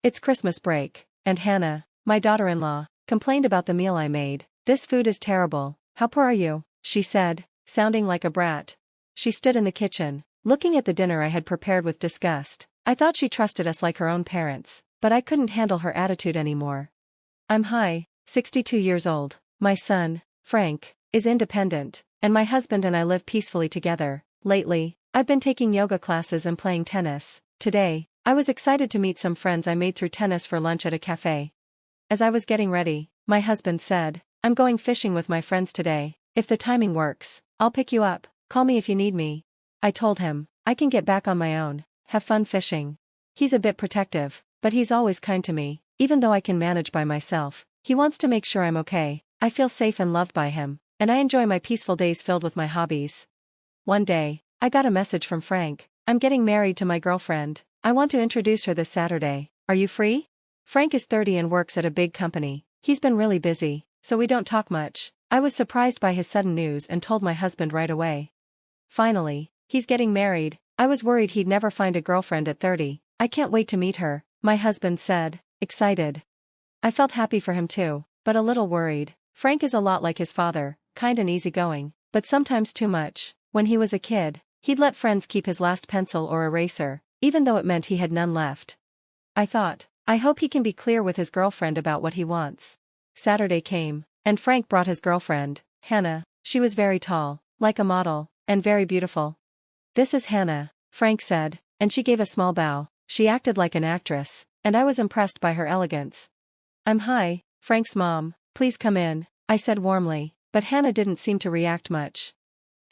It's Christmas break, and Hana, my daughter-in-law, complained about the meal I made. "This food is terrible. How poor are you?" she said, sounding like a brat. She stood in the kitchen, looking at the dinner I had prepared with disgust. I thought she trusted us like her own parents, but I couldn't handle her attitude anymore. I'm 62 years old. My son, Frank, is independent, and my husband and I live peacefully together. Lately, I've been taking yoga classes and playing tennis. Today, I was excited to meet some friends I made through tennis for lunch at a cafe. As I was getting ready, my husband said, "I'm going fishing with my friends today. If the timing works, I'll pick you up. Call me if you need me." I told him, I can get back on my own. Have fun fishing. He's a bit protective, but he's always kind to me, even though I can manage by myself. He wants to make sure I'm okay. I feel safe and loved by him, and I enjoy my peaceful days filled with my hobbies. One day, I got a message from Frank. "I'm getting married to my girlfriend. I want to introduce her this Saturday. Are you free?" Frank is 30 and works at a big company. He's been really busy, so we don't talk much. I was surprised by his sudden news and told my husband right away. Finally, he's getting married. I was worried he'd never find a girlfriend at 30. "I can't wait to meet her," my husband said, excited. I felt happy for him too, but a little worried. Frank is a lot like his father, kind and easygoing, but sometimes too much. When he was a kid, he'd let friends keep his last pencil or eraser, even though it meant he had none left. I thought, I hope he can be clear with his girlfriend about what he wants. Saturday came, and Frank brought his girlfriend, Hana. She was very tall, like a model, and very beautiful. "This is Hana," Frank said, and she gave a small bow. She acted like an actress, and I was impressed by her elegance. "I'm Frank's mom. Please come in," I said warmly, but Hana didn't seem to react much.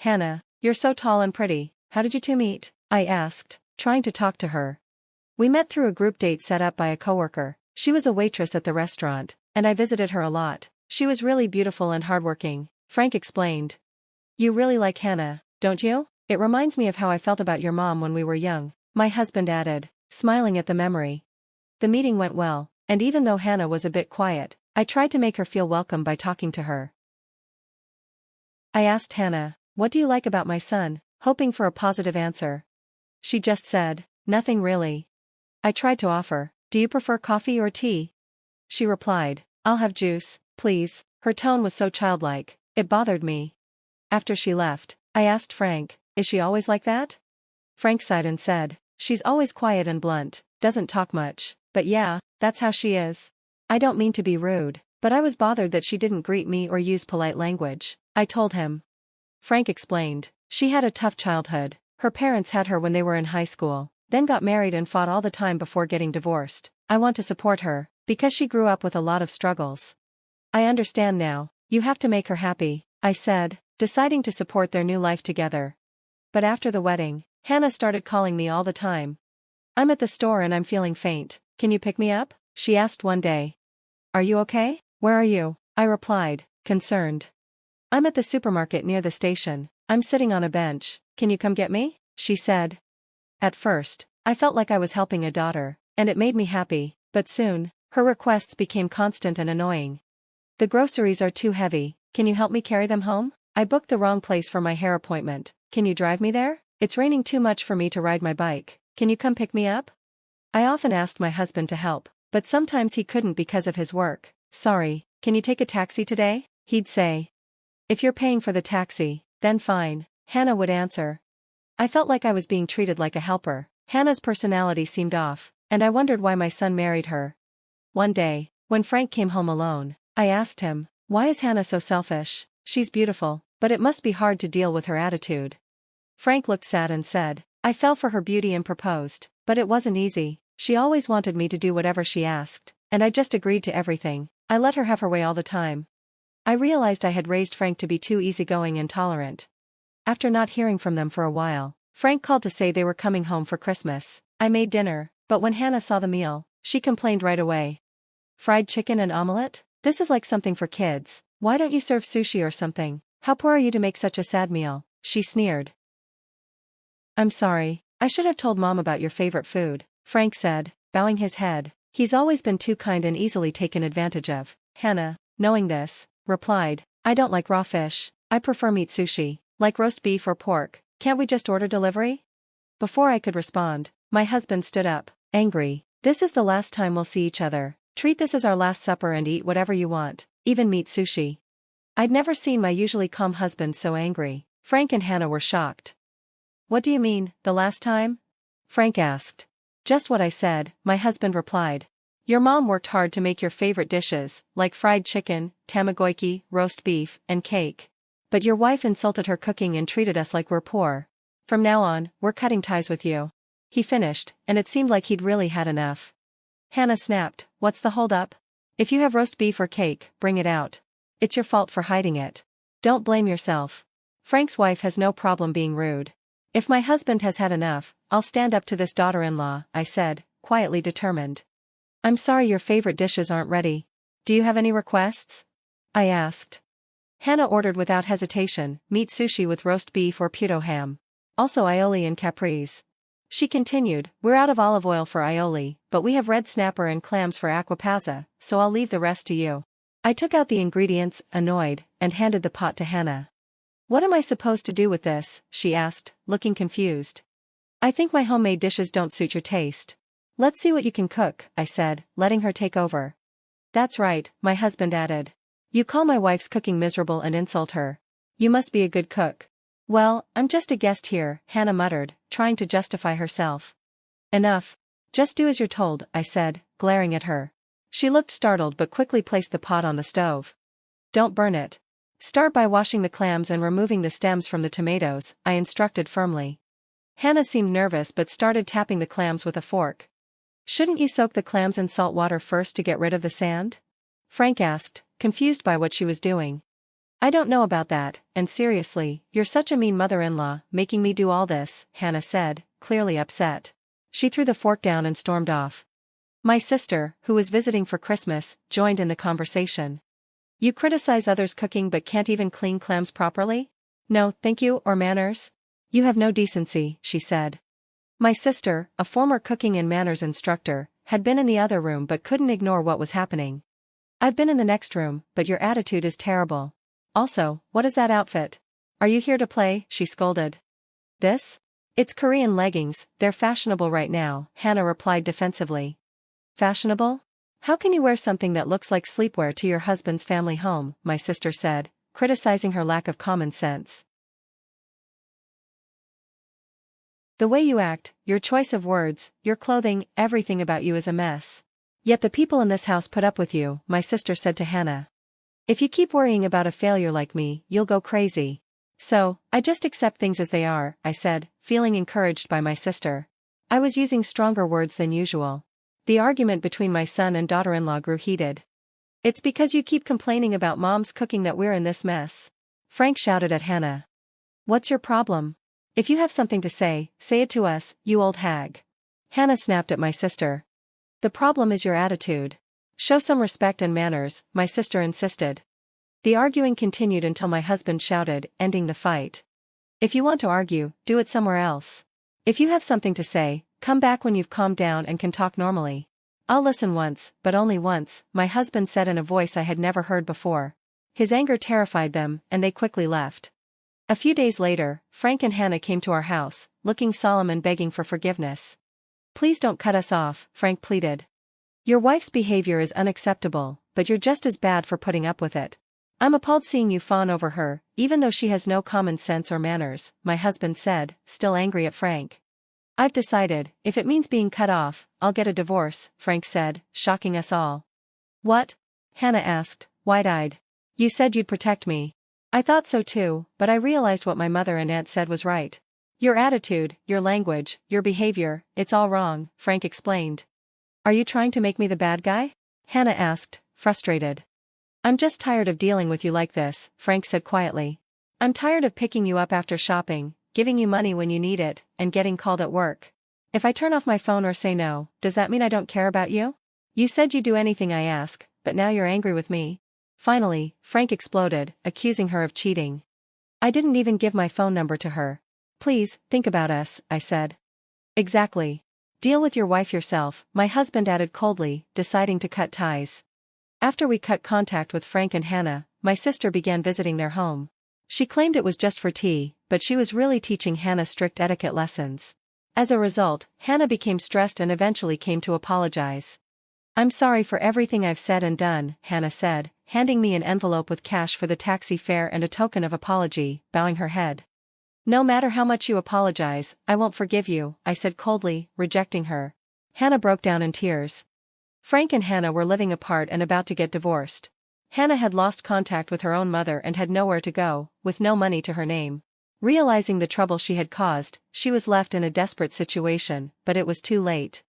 "Hana, you're so tall and pretty. How did you two meet?" I asked, trying to talk to her. "We met through a group date set up by a coworker. She was a waitress at the restaurant, and I visited her a lot. She was really beautiful and hardworking," Frank explained. "You really like Hana, don't you? It reminds me of how I felt about your mom when we were young," my husband added, smiling at the memory. The meeting went well, and even though Hana was a bit quiet, I tried to make her feel welcome by talking to her. I asked Hana, "What do you like about my son?" hoping for a positive answer. She just said, "Nothing really." I tried to offer, "Do you prefer coffee or tea?" She replied, "I'll have juice, please." Her tone was so childlike, it bothered me. After she left, I asked Frank, "Is she always like that?" Frank sighed and said, "She's always quiet and blunt, doesn't talk much, but yeah, that's how she is." I don't mean to be rude, but I was bothered that she didn't greet me or use polite language. I told him. Frank explained, "She had a tough childhood. Her parents had her when they were in high school, then got married and fought all the time before getting divorced. I want to support her, because she grew up with a lot of struggles." "I understand now. You have to make her happy," I said, deciding to support their new life together. But after the wedding, Hana started calling me all the time. "I'm at the store and I'm feeling faint. Can you pick me up?" she asked one day. "Are you okay? Where are you?" I replied, concerned. "I'm at the supermarket near the station. I'm sitting on a bench. Can you come get me?" she said. At first, I felt like I was helping a daughter, and it made me happy, but soon, her requests became constant and annoying. "The groceries are too heavy. Can you help me carry them home? I booked the wrong place for my hair appointment. Can you drive me there? It's raining too much for me to ride my bike. Can you come pick me up?" I often asked my husband to help, but sometimes he couldn't because of his work. "Sorry, can you take a taxi today?" he'd say. "If you're paying for the taxi, then fine," Hana would answer. I felt like I was being treated like a helper. Hana's personality seemed off, and I wondered why my son married her. One day, when Frank came home alone, I asked him, "Why is Hana so selfish? She's beautiful, but it must be hard to deal with her attitude." Frank looked sad and said, "I fell for her beauty and proposed, but it wasn't easy. She always wanted me to do whatever she asked, and I just agreed to everything. I let her have her way all the time." I realized I had raised Frank to be too easygoing and tolerant. After not hearing from them for a while, Frank called to say they were coming home for Christmas. I made dinner, but when Hana saw the meal, she complained right away. "Fried chicken and omelette? This is like something for kids. Why don't you serve sushi or something? How poor are you to make such a sad meal?" she sneered. "I'm sorry, I should have told Mom about your favorite food," Frank said, bowing his head. He's always been too kind and easily taken advantage of. Hana, knowing this, replied, "I don't like raw fish. I prefer meat sushi, like roast beef or pork. Can't we just order delivery?" Before I could respond, my husband stood up, angry. This is the last time we'll see each other. Treat this as our last supper and eat whatever you want, even meat sushi. I'd never seen my usually calm husband so angry. Frank and Hana were shocked. What do you mean, the last time? Frank asked. Just what I said, my husband replied. Your mom worked hard to make your favorite dishes, like fried chicken, tamagoyaki, roast beef, and cake. But your wife insulted her cooking and treated us like we're poor. From now on, we're cutting ties with you. He finished, and it seemed like he'd really had enough. Hana snapped, what's the holdup? If you have roast beef or cake, bring it out. It's your fault for hiding it. Don't blame yourself. Frank's wife has no problem being rude. If my husband has had enough, I'll stand up to this daughter-in-law, I said, quietly determined. I'm sorry your favorite dishes aren't ready. Do you have any requests? I asked. Hana ordered without hesitation, meat sushi with roast beef or puto ham. Also aioli and caprese. She continued, we're out of olive oil for aioli, but we have red snapper and clams for aquapazza, so I'll leave the rest to you. I took out the ingredients, annoyed, and handed the pot to Hana. What am I supposed to do with this? She asked, looking confused. I think my homemade dishes don't suit your taste. Let's see what you can cook, I said, letting her take over. That's right, my husband added. You call my wife's cooking miserable and insult her. You must be a good cook. Well, I'm just a guest here, Hana muttered, trying to justify herself. Enough. Just do as you're told, I said, glaring at her. She looked startled but quickly placed the pot on the stove. Don't burn it. Start by washing the clams and removing the stems from the tomatoes, I instructed firmly. Hana seemed nervous but started tapping the clams with a fork. Shouldn't you soak the clams in salt water first to get rid of the sand? Frank asked, confused by what she was doing. I don't know about that, and seriously, you're such a mean mother-in-law, making me do all this, Hana said, clearly upset. She threw the fork down and stormed off. My sister, who was visiting for Christmas, joined in the conversation. You criticize others' cooking but can't even clean clams properly? No, thank you, or manners? You have no decency, she said. My sister, a former cooking and manners instructor, had been in the other room but couldn't ignore what was happening. I've been in the next room, but your attitude is terrible. Also, what is that outfit? Are you here to play? She scolded. This? It's Korean leggings, they're fashionable right now, Hana replied defensively. Fashionable? How can you wear something that looks like sleepwear to your husband's family home, my sister said, criticizing her lack of common sense. The way you act, your choice of words, your clothing, everything about you is a mess. Yet the people in this house put up with you, my sister said to Hana. If you keep worrying about a failure like me, you'll go crazy. So, I just accept things as they are, I said, feeling encouraged by my sister. I was using stronger words than usual. The argument between my son and daughter-in-law grew heated. It's because you keep complaining about mom's cooking that we're in this mess. Frank shouted at Hana. What's your problem? If you have something to say it to us, you old hag. Hana snapped at my sister. The problem is your attitude. Show some respect and manners, my sister insisted. The arguing continued until my husband shouted, ending the fight. If you want to argue, do it somewhere else. If you have something to say, come back when you've calmed down and can talk normally. I'll listen once, but only once, my husband said in a voice I had never heard before. His anger terrified them, and they quickly left. A few days later, Frank and Hana came to our house, looking solemn and begging for forgiveness. Please don't cut us off, Frank pleaded. Your wife's behavior is unacceptable, but you're just as bad for putting up with it. I'm appalled seeing you fawn over her, even though she has no common sense or manners, my husband said, still angry at Frank. I've decided, if it means being cut off, I'll get a divorce, Frank said, shocking us all. What? Hana asked, wide-eyed. You said you'd protect me. I thought so too, but I realized what my mother and aunt said was right. Your attitude, your language, your behavior, it's all wrong, Frank explained. Are you trying to make me the bad guy? Hana asked, frustrated. I'm just tired of dealing with you like this, Frank said quietly. I'm tired of picking you up after shopping, giving you money when you need it, and getting called at work. If I turn off my phone or say no, does that mean I don't care about you? You said you'd do anything I ask, but now you're angry with me. Finally, Frank exploded, accusing her of cheating. I didn't even give my phone number to her. Please, think about us, I said. Exactly. Deal with your wife yourself, my husband added coldly, deciding to cut ties. After we cut contact with Frank and Hana, my sister began visiting their home. She claimed it was just for tea, but she was really teaching Hana strict etiquette lessons. As a result, Hana became stressed and eventually came to apologize. "I'm sorry for everything I've said and done," Hana said, handing me an envelope with cash for the taxi fare and a token of apology, bowing her head. "No matter how much you apologize, I won't forgive you," I said coldly, rejecting her. Hana broke down in tears. Frank and Hana were living apart and about to get divorced. Hana had lost contact with her own mother and had nowhere to go, with no money to her name. Realizing the trouble she had caused, she was left in a desperate situation, but it was too late.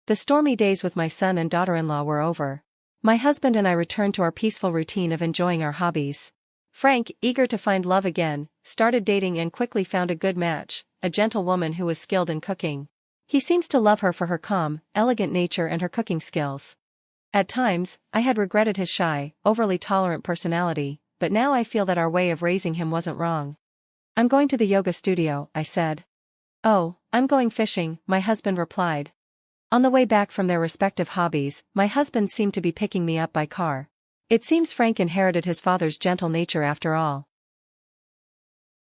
The stormy days with my son and daughter-in-law were over. My husband and I returned to our peaceful routine of enjoying our hobbies. Frank, eager to find love again, started dating and quickly found a good match, a gentle woman who was skilled in cooking. He seems to love her for her calm, elegant nature and her cooking skills. At times, I had regretted his shy, overly tolerant personality, but now I feel that our way of raising him wasn't wrong. "I'm going to the yoga studio," I said. "Oh, I'm going fishing," my husband replied. On the way back from their respective hobbies, my husband seemed to be picking me up by car. It seems Frank inherited his father's gentle nature after all.